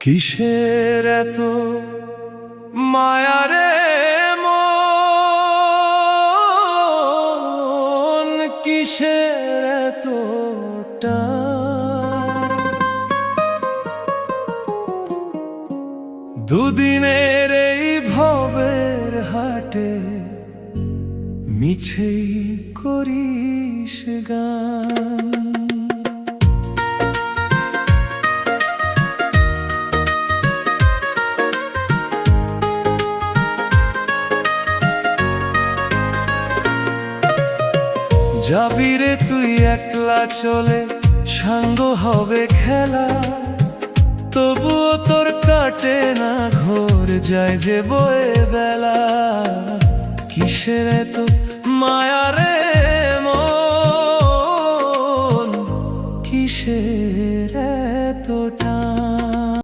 কিসের এত মায়া রে মন, কিসের এত টান? দুদিনের এই ভবের হাটে মিছেই করিস গান। যাবি রে তুই একলা চলে, সাঙ্গ হবে খেলা, তবুও তোর কাটে না ঘোর, যায় যে বয়ে বেলা। কিসের এত মায়া রে